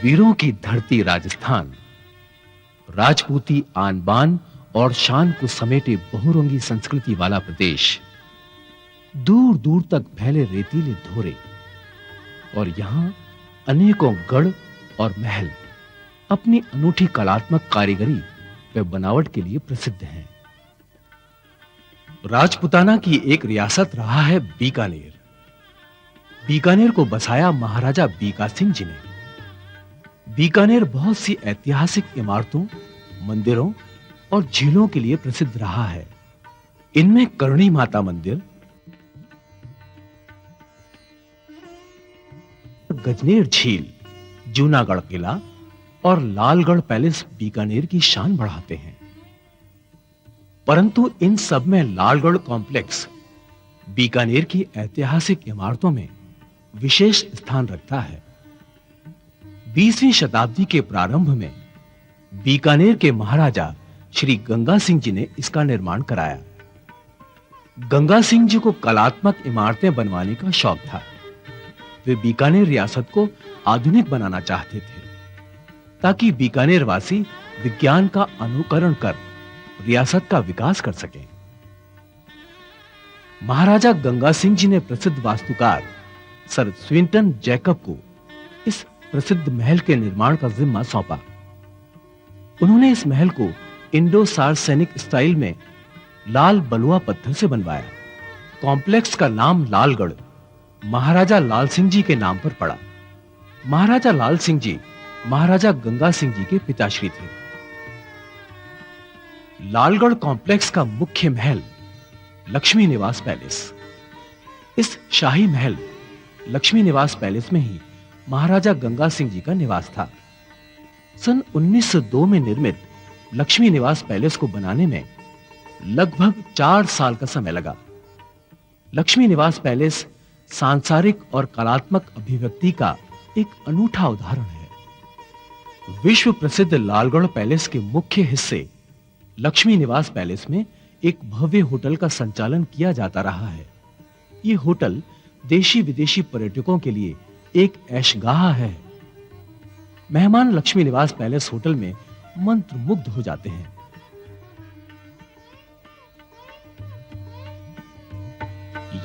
वीरों की धरती राजस्थान, राजपूती आन बान और शान को समेटे बहुरंगी संस्कृति वाला प्रदेश, दूर दूर तक फैले रेतीले धोरे, और यहां अनेकों गढ़ और महल अपनी अनूठी कलात्मक कारीगरी व बनावट के लिए प्रसिद्ध हैं। राजपुताना की एक रियासत रहा है बीकानेर। बीकानेर को बसाया महाराजा बीका सिंह जी ने। बीकानेर बहुत सी ऐतिहासिक इमारतों, मंदिरों और झीलों के लिए प्रसिद्ध रहा है। इनमें करणी माता मंदिर, गजनेर झील, जूनागढ़ किला और लालगढ़ पैलेस बीकानेर की शान बढ़ाते हैं। परंतु इन सब में लालगढ़ कॉम्प्लेक्स बीकानेर की ऐतिहासिक इमारतों में विशेष स्थान रखता है। 20वीं शताब्दी के प्रारंभ में बीकानेर के महाराजा श्री गंगा सिंह जी ने इसका निर्माण कराया। गंगा सिंह जी को कलात्मक इमारतें बनवाने का शौक था। वे बीकानेर रियासत को आधुनिक बनाना चाहते थे ताकि बीकानेर वासी विज्ञान का अनुकरण कर रियासत का विकास कर सकें। महाराजा गंगा सिंह जी ने प्रसिद्ध वास्तुकार सर स्विंटन जैकब को इस प्रसिद्ध महल के निर्माण का जिम्मा सौंपा। उन्होंने इस महल को इंडो सार्सेनिक स्टाइल में लाल बलुआ पत्थर से बनवाया। कॉम्प्लेक्स का नाम लालगढ़ महाराजा लाल सिंह जी के नाम पर पड़ा। महाराजा लाल सिंह जी महाराजा गंगा सिंह जी के पिताश्री थे। लालगढ़ कॉम्प्लेक्स का मुख्य महल लक्ष्मी निवास पैलेस। इस शाही महल लक्ष्मी निवास पैलेस में ही महाराजा गंगा सिंह जी का निवास था। सन 1902 में निर्मित लक्ष्मी निवास पैलेस को बनाने में लगभग 4 साल का समय लगा। लक्ष्मी निवास पैलेस सांसारिक और कलात्मक अभिव्यक्ति का एक अनूठा उदाहरण है। विश्व प्रसिद्ध लालगढ़ पैलेस के मुख्य हिस्से लक्ष्मी निवास पैलेस में एक भव्य होटल का संचालन किया जाता रहा है। यह होटल देशी विदेशी पर्यटकों के लिए एक ऐशगाह है। मेहमान लक्ष्मी निवास पैलेस होटल में मंत्रमुग्ध हो जाते हैं।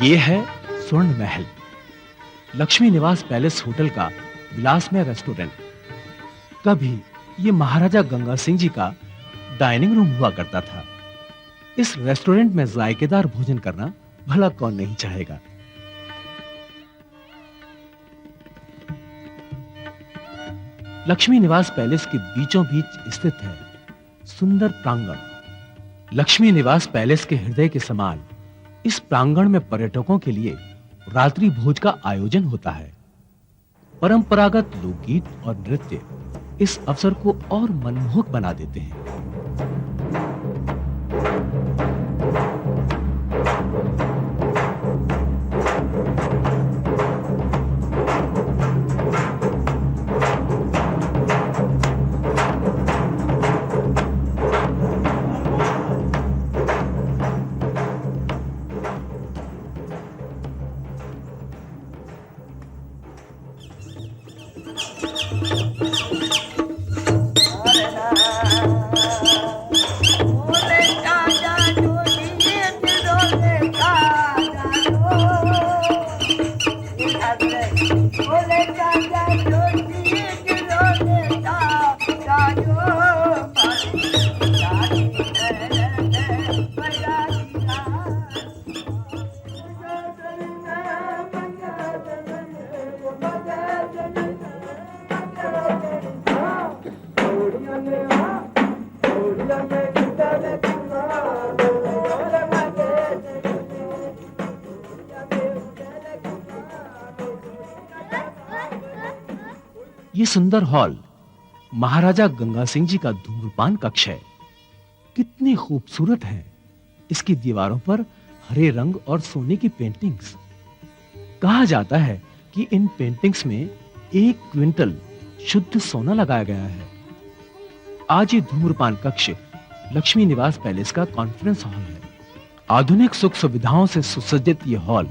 यह है स्वर्ण महल, लक्ष्मी निवास पैलेस होटल का विलासमय रेस्टोरेंट। कभी यह महाराजा गंगा सिंह जी का डाइनिंग रूम हुआ करता था। इस रेस्टोरेंट में जायकेदार भोजन करना भला कौन नहीं चाहेगा। लक्ष्मी निवास पैलेस के बीचों बीच स्थित है सुंदर प्रांगण। लक्ष्मी निवास पैलेस के हृदय के समान इस प्रांगण में पर्यटकों के लिए रात्रि भोज का आयोजन होता है। परंपरागत लोकगीत और नृत्य इस अवसर को और मनमोहक बना देते हैं। ये सुंदर हॉल महाराजा गंगा सिंह जी का धूम्रपान कक्ष है। कितनी खूबसूरत है। इसकी दीवारों पर हरे रंग और सोने की पेंटिंग्स। कहा जाता है कि इन पेंटिंग्स में 1 क्विंटल शुद्ध सोना लगाया गया है। आज ये धूम्रपान कक्ष लक्ष्मी निवास पैलेस का कॉन्फ्रेंस हॉल है। आधुनिक सुख सुविधाओं से सुसज्जित ये हॉल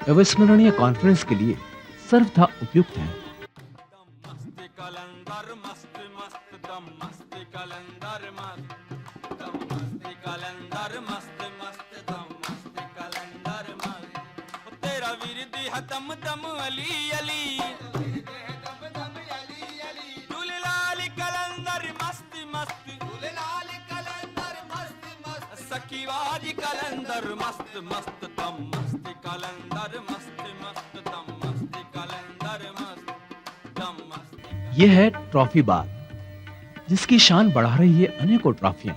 अविस्मरणीय कॉन्फ्रेंस के लिए सर्वथा उपयुक्त है। कलंदर मस्त मस्त दम मस्त कलंदर मस्त दम मस्त कलंदर मस्त मस्त दम मस्त कलंदर मस्त तेरा विरद है दम दम अली अली झूले लाल कलंदर मस्त मस्त झूले लाल कलंदर मस्त मस्त सखी वाली कलंदर मस्त मस्त दम मस्त कलंदर मस्त मस्त दम मस्त कलंदर मस्त दम मस्त। यह है ट्रॉफी बाग, जिसकी शान बढ़ा रही है अनेकों ट्रॉफियां।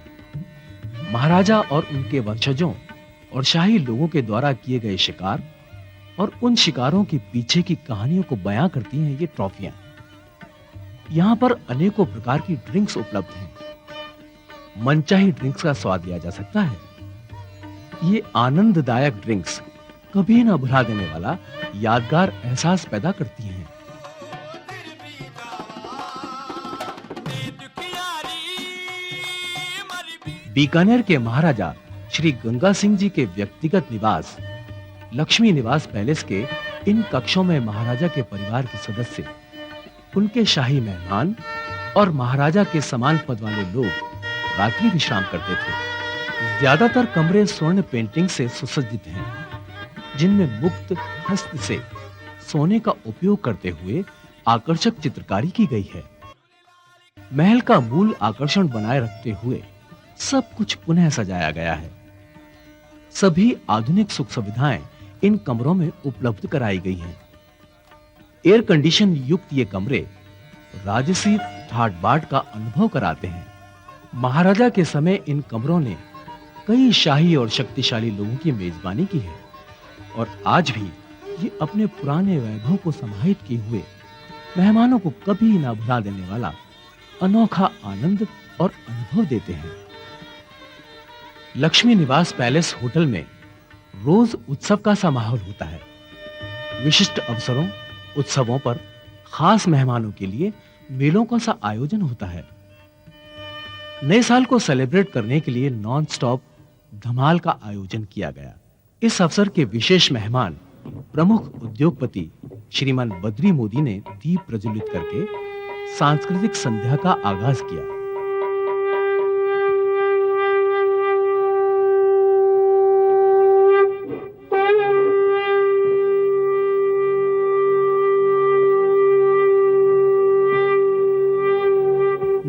महाराजा और उनके वंशजों और शाही लोगों के द्वारा किए गए शिकार और उन शिकारों के पीछे की कहानियों को बयां करती हैं ये ट्रॉफियां। यहां पर अनेकों प्रकार की ड्रिंक्स उपलब्ध हैं। मनचाही ड्रिंक्स का स्वाद लिया जा सकता है। ये आनंददायक ड्रिंक्स कभी न भुला देने वाला यादगार एहसास पैदा करती हैं। बीकानेर के महाराजा श्री गंगा सिंह जी के व्यक्तिगत निवास लक्ष्मी निवास पैलेस के इन कक्षों में महाराजा के परिवार के सदस्य, उनके शाही मेहमान और महाराजा के समान पद वाले लोग रात्रि विश्राम करते थे। ज्यादातर कमरे स्वर्ण पेंटिंग से सुसज्जित हैं, जिनमें मुक्त हस्त से सोने का उपयोग करते हुए आकर्षक चित्रकारी की गई है। महल का मूल आकर्षण बनाए रखते हुए सब कुछ पुनः सजाया गया है। सभी आधुनिक सुख सुविधाएं इन कमरों में उपलब्ध कराई गई हैं। एयर कंडीशन युक्त ये कमरे राजसी ठाट बाट का अनुभव कराते हैं। महाराजा के समय इन कमरों ने कई शाही और शक्तिशाली लोगों की मेजबानी की है और आज भी ये अपने पुराने वैभव को समाहित किए हुए मेहमानों को कभी ना भुला देने वाला अनोखा आनंद और अनुभव देते हैं। लक्ष्मी निवास पैलेस होटल में रोज उत्सव का सा माहौल होता है। विशिष्ट अवसरों, उत्सवों पर खास मेहमानों के लिए मेलों का सा आयोजन होता है। नए साल को सेलिब्रेट करने के लिए नॉन स्टॉप धमाल का आयोजन किया गया। इस अवसर के विशेष मेहमान प्रमुख उद्योगपति श्रीमान बद्री मोदी ने दीप प्रज्वलित करके सांस्कृतिक संध्या का आगाज किया।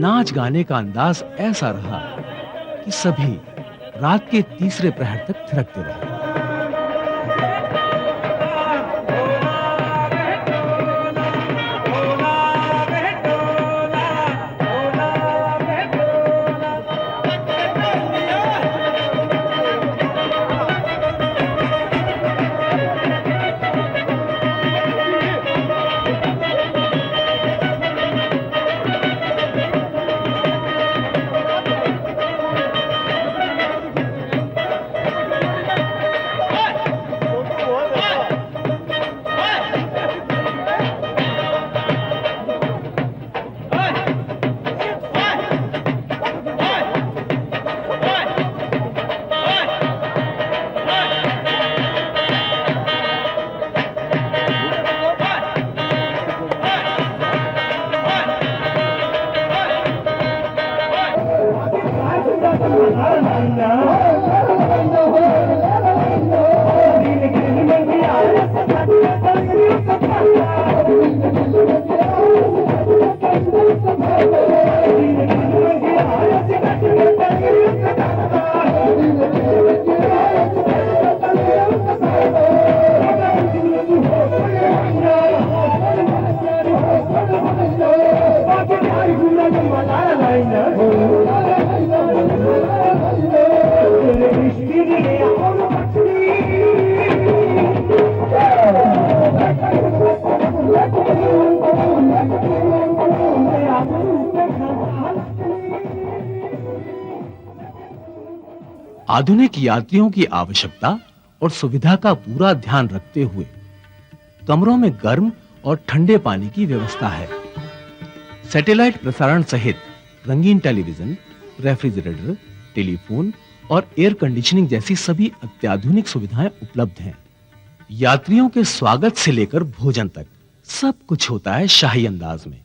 नाच गाने का अंदाज ऐसा रहा कि सभी रात के तीसरे प्रहर तक थिरकते रहे। आधुनिक यात्रियों की आवश्यकता और सुविधा का पूरा ध्यान रखते हुए कमरों में गर्म और ठंडे पानी की व्यवस्था है। सैटेलाइट प्रसारण सहित रंगीन टेलीविजन, रेफ्रिजरेटर, टेलीफोन और एयर कंडीशनिंग जैसी सभी अत्याधुनिक सुविधाएं उपलब्ध हैं। यात्रियों के स्वागत से लेकर भोजन तक सब कुछ होता है शाही अंदाज में।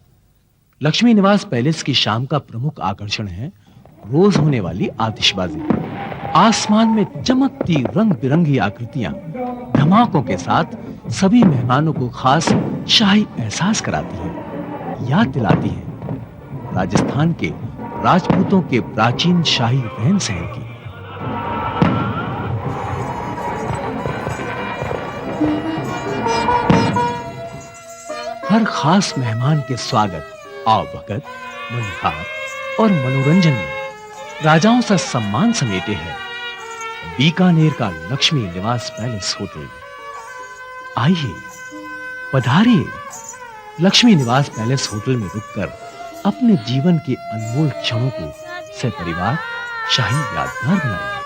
लक्ष्मी निवास पैलेस की शाम का प्रमुख आकर्षण है रोज होने वाली आतिशबाजी। आसमान में चमकती रंग-बिरंगी आकृतियां धमाकों के साथ सभी मेहमानों को खास शाही एहसास कराती हैं, याद दिलाती हैं राजस्थान के राजपूतों के प्राचीन शाही रहन-सहन की। हर खास मेहमान के स्वागत, आवभगत, मनिहार और मनोरंजन में राजाओं सा सम्मान समेटे है बीकानेर का लक्ष्मी निवास पैलेस होटल। आइए, पधारिए लक्ष्मी निवास पैलेस होटल में रुककर अपने जीवन के अनमोल क्षणों को सपरिवार शाही यादगार बनाइए।